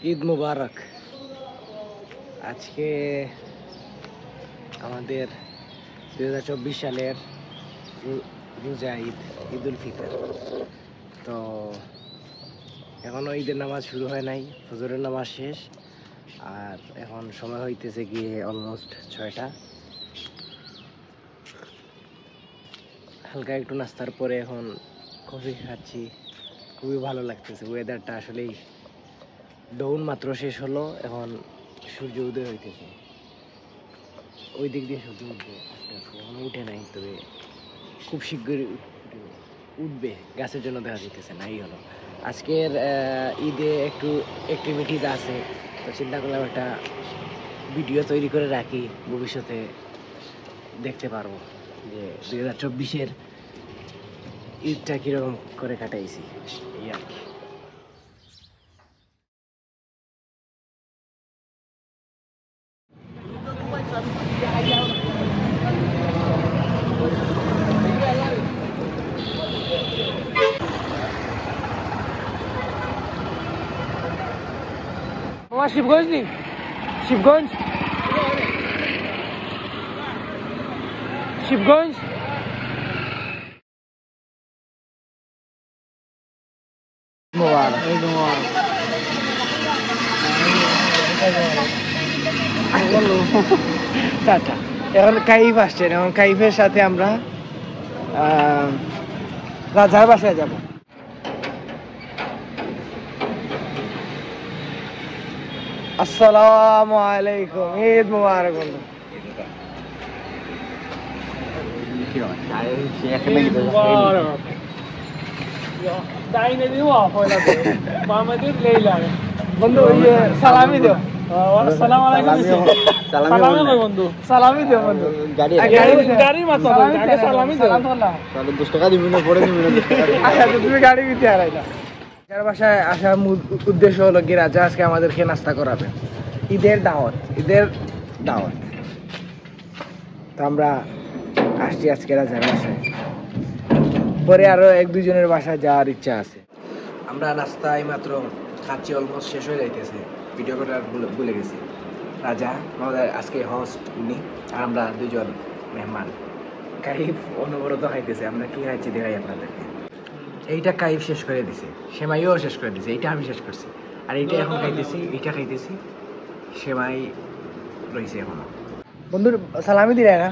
ঈদ মুবারক। আজকে আমাদের 2024 সালের রোজা ঈদ, ঈদুল ফিতর। তো এখনো ঈদের নামাজ শুরু হয় নাই, ফজরের নামাজ শেষ, আর এখন সময় হইতেছে গিয়ে অলমোস্ট 6টা। হালকা একটু নাস্তার পরে এখন কফি খাচ্ছি, খুবই ভালো লাগতেছে। ওয়েদারটা আসলেই ডাউন মাত্র শেষ হলো, এখন সূর্য উদয় হইতেছে। ওই দিক দিয়ে সূর্য উঠবে আস্তে আস্তে, এখন উঠে নাই, তবে খুব শীঘ্রই উঠবে। গাছের জন্য দেখা যাইতেছে নাই হলো। আজকের ঈদে একটু অ্যাক্টিভিটিস আছে, তো চিন্তা করলাম একটা ভিডিও তৈরি করে রাখি, ভবিষ্যতে দেখতে পারবো যে 2024-এর ঈদটা কীরকম করে কাটাইছি, এই আর কি। শিবগঞ্জ নি, শিবগঞ্জ শিবগঞ্জ টাটা। এখন কাইফ আসছেন, এখন কাইফের সাথে আমরা রাজার বাসায় যাব। আসসালামু আলাইকুম, ঈদ মুবারক বন্ধু। বন্ধু সালামি দিও। আসসালামু আলাইকুম। সালামি বন্ধু, সালামি দিও বন্ধু। গাড়ি মাত্র আগে সালামি দিও। তাহলে 10 টাকা দিবি না, পরে দিবি না। আচ্ছা তুমি গাড়ি দিতে আইলা। যার বাসায় আসার মূল উদ্দেশ্য হলো কি রাজা আজকে আমাদেরকে নাস্তা করাবে, ঈদের দাওয়াত, ঈদের দাওয়াত। তো আমরা আসছি আজকে রাজার বাসায়, পরে আরো 1-2 জনের বাসায় যাওয়ার ইচ্ছা আছে। আমরা নাস্তা এই মাত্র খাচ্ছি, অলমোস্ট শেষ হয়ে যাইতেছে, ভিডিও করে ভুলে গেছি। রাজা আমাদের আজকে হোস্ট, উনি আর আমরা 2 জন মেহমান। কাইফ অনবরত খাইতেছে, আমরা কি খাইছি দেখাই আপনাদেরকে। এইটা কাইফ শেষ করে দিছে, সেমাইও শেষ করে দিছে, এইটা আমি শেষ করছি, আর এইটা এখন খাইতেছি, এইটা খাইতেছি, সেমাই রয়েছে এখনো। বন্ধুর সালামি দিলে না?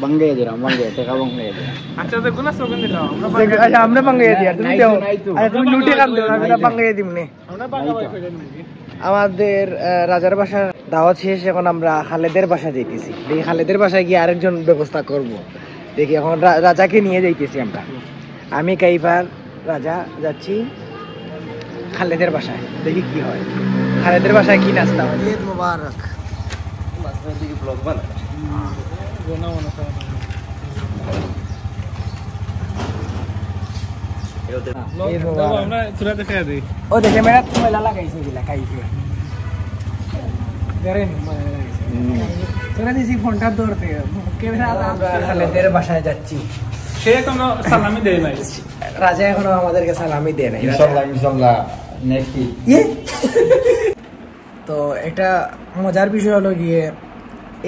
বাঙ্গাই দিলাম, বাঙ্গাই টাকা বাঙ্গাই দিলাম। আচ্ছা তো কোন সগন দিলাম আমরা, আমরা বাঙ্গাই দিই, আর তুমি দাও। আরে তুমি লুটে কাম দাও, আমরা বাঙ্গাই দিমনে। আমরা বাঙ্গাই কইলেন নাকি? আমাদের রাজার বাসার দাওয়াত শেষ, এখন আমরা খালেদের বাসা যাইতেছি। দেখি খালেদের বাসায় গিয়ে আরেকজন ব্যবস্থা করব। দেখি এখন রাজাকে নিয়ে যাইতেছি আমরা, আমি কাইফার রাজা যাচ্ছি খালেদের বাসায়, দেখি কি হয়, খালেদের বাসায় কি নাস্তা হয়। ঈদ মুবারক। ব্লগ বানা ও দেখে মেরা ময়লা লাগাইছে গিলা খাইছে তোরা দিছি ফোনটা ধরতে খালেদের বাসায় যাচ্ছি। সে কোনো সালামি দেয় নাই, রাজা এখনো আমাদেরকে সালামি দেয় নাই। ইনশাআল্লাহ ইনশাআল্লাহ নেক্সট ঈদ। তো একটা মজার বিষয় হলো গিয়ে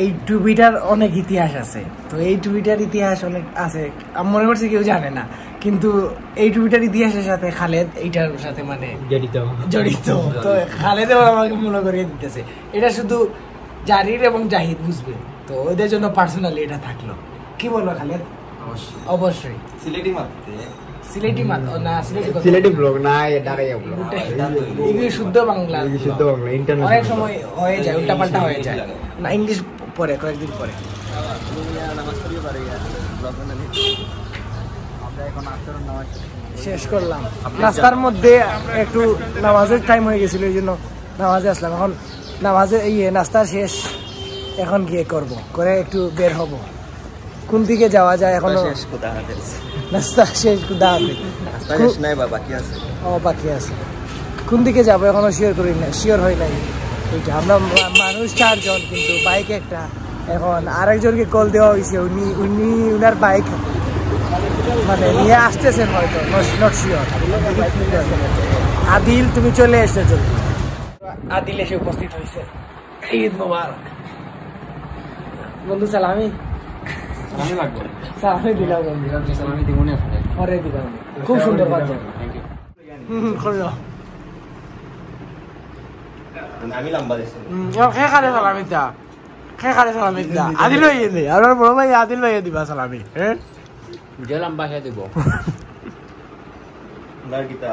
এই টুপিটার অনেক ইতিহাস আছে। তো এই টুপিটার ইতিহাস অনেক আছে, আমি মনে করছি কেউ জানে না, কিন্তু এই টুপিটার ইতিহাসের সাথে খালেদ এইটার সাথে মানে জড়িত। তো খালেদও আমাকে মনে করিয়ে দিতেছে, এটা শুধু জারির এবং জাহিদ বুঝবে, তো ওদের জন্য পার্সোনালি এটা থাকলো। কি বলবো খালেদ? অবশ্যই সিলেটি মারতে, সিলেটি মাত না, সিলেটি ব্লগ না, ঢাকাইয়া ব্লগ, এগুলো শুদ্ধ বাংলা, শুদ্ধ বাংলা। ইন্টারনেট অনেক সময় হয়ে যায়, উল্টা পাল্টা হয়ে যায় না, ইংলিশ পরে কয়েকদিন পরে। শেষ করলাম, রাস্তার মধ্যে একটু নামাজের টাইম হয়ে গেছিল, এই জন্য নামাজে আসলাম। এখন নামাজে নাস্তা শেষ, এখন গিয়ে করব, করে একটু বের হব। কোন দিকে যাওয়া যায় এখনো? নাস্তা শেষ, বাকি আছে। কোন দিকে যাবো এখনো শিওর করি না, শিওর হয় নাই। আমরা মানুষ 4 জন, কিন্তু বাইক একটা। এখন আরেকজনকে কল দেওয়া হয়েছে, উনি উনার বাইক মানে নিয়ে আসতেছেন হয়তো, নট শিওর। আদিল তুমি চলে এসেছো। আদিল এসে উপস্থিত হয়েছে। ঈদ মোবারক বন্ধু। সালামি লাগবে, সালামি দিলাম বন্ধু, সালামি দিব না পরে দিলাম। খুব সুন্দর কাজ, থ্যাংক ইউ। আমি লম্বা দিছি কে খারে সালামিটা, কে খারে সালামিটা আদিল ভাইয়ে দে, আর বড় ভাই আদিল ভাইয়ে দিবা সালামি। হ্যাঁ যে লম্বা হে দিব না kita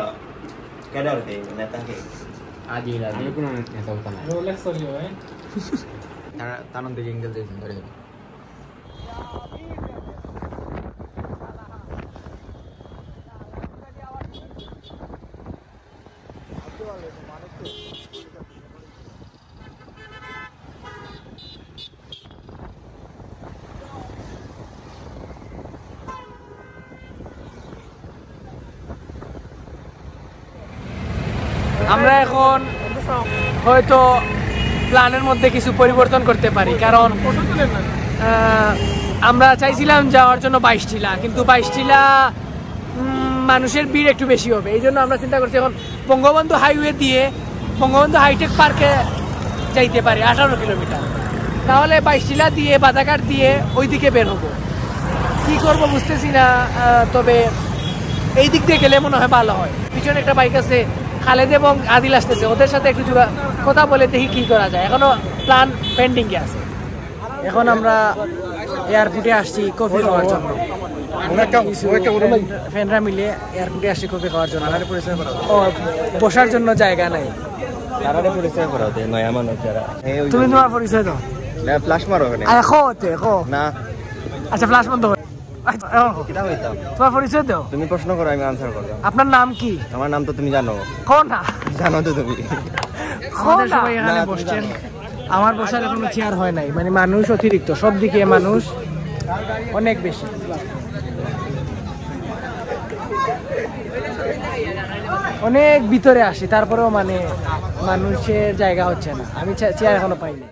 kadar deh neta ke adil adil কোনো নেতা হতো না রোলেক্স হইও তানন দিকে এঙ্গেল দিয়েছেন ধরে। আমরা এখন হয়তো প্ল্যানের মধ্যে কিছু পরিবর্তন করতে পারি, কারণ আমরা চাইছিলাম যাওয়ার জন্য 22 টিলা, কিন্তু 22 টিলা মানুষের ভিড় একটু বেশি হবে। এই জন্য আমরা চিন্তা করছি এখন বঙ্গবন্ধু হাইওয়ে দিয়ে বঙ্গবন্ধু হাইটেক পার্কে যাইতে পারি 18 কিলোমিটার, তাহলে 22 টিলা দিয়ে বাদাঘাট দিয়ে ওইদিকে বের হবো। কি করবো বুঝতেছি না, তবে এই দিক দিয়ে গেলে মনে হয় ভালো হয়। পিছনে একটা বাইক আছে, খালেদ এবং আদিল আসতেছে, ওদের সাথে একটু কথা বলে দেখি কি করা যায়। এখনো প্ল্যান পেন্ডিং এ আছে। এখন আমরা এয়ারপোর্টে আসছি কফি খাওয়ার জন্য, ফ্রেন্ডরা মিলে এয়ারপোর্টে আসছি কফি খাওয়ার জন্য। বসার জন্য জায়গা নাই। তুমি তোমার পরিচয় দাও। ফ্ল্যাশ মারো না, আচ্ছা ফ্ল্যাশ বন্ধ। তোমার পরিচয় দাও। তুমি প্রশ্ন করো, আমি আনসার করব। আপনার নাম কি? আমার নাম তো তুমি জানো। কোন না জানো তো তুমি। আমাদের সবাই এখানে বসছেন, আমার বসার এখনো চেয়ার হয় নাই, মানে মানুষ অতিরিক্ত, সব দিকে মানুষ অনেক বেশি। অনেক ভিতরে আসি, তারপরেও মানে মানুষের জায়গা হচ্ছে না, আমি চেয়ার এখনো পাইনি।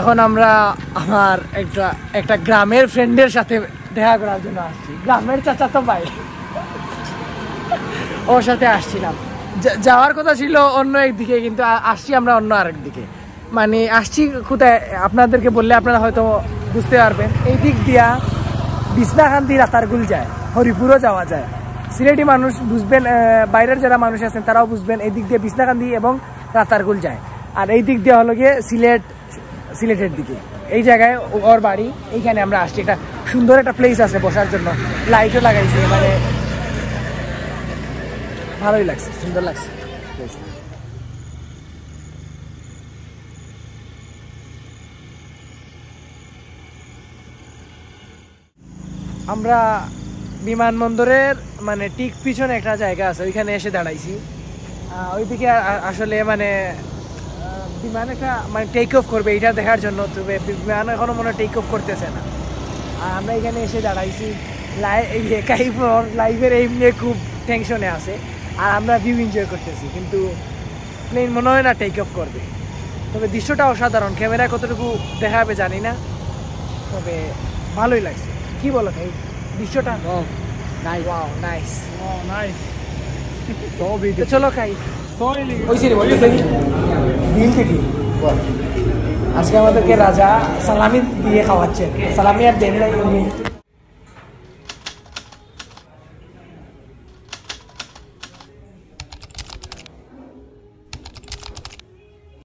এখন আমরা আমার একটা গ্রামের ফ্রেন্ডের সাথে দেখা করার জন্য আসছি, গ্রামের চাচাতো ভাই, ওর সাথে আসছিলাম। যাওয়ার কথা ছিল অন্য একদিকে, কিন্তু আসছি আমরা অন্য আরেক দিকে। মানে আসছি কোথায় আপনাদেরকে বললে আপনারা হয়তো বুঝতে পারবেন। এই দিক দিয়া বিছনাকান্দি রাতারগুল যায়, হরিপুরও যাওয়া যায়। সিলেটি মানুষ বুঝবেন, বাইরের যারা মানুষ আছেন তারাও বুঝবেন, এই দিক দিয়ে বিছনাকান্দি এবং রাতারগুল যায়। আর এই দিক দিয়ে হলো গিয়ে সিলেটের দিকে। এই জায়গায় ওর বাড়ি, এইখানে আমরা আসছি। একটা সুন্দর একটা প্লেস আছে বসার জন্য, লাইটও লাগাইছে, মানে ভালোই লাগছে, সুন্দর লাগছে। আমরা বিমানবন্দরের মানে ঠিক পিছনে একটা জায়গা আছে, ওইখানে এসে দাঁড়াইছি। ওইদিকে আসলে মানে বিমান একটা মানে টেক অফ করবে, এটা দেখার জন্য। তবে বিমান এখনো মনে টেক অফ করতেছে না। আর আমরা এখানে এসে দাঁড়াইছি। লাইভের এই নিয়ে খুব টেনশনে আছে, আর আমরা ভিউ এনজয় করতেছি, কিন্তু প্লেন মনে হয় না টেক অফ করবে। তবে দৃশ্যটা অসাধারণ, ক্যামেরা কতটুকু দেখাবে জানি না, তবে ভালোই লাগছে। কি বলো ভাই দৃশ্যটা? চলো খাই। আজকে আমাদেরকে রাজা সালামি দিয়ে খাওয়াচ্ছেন, সালামি আর দেন নাই।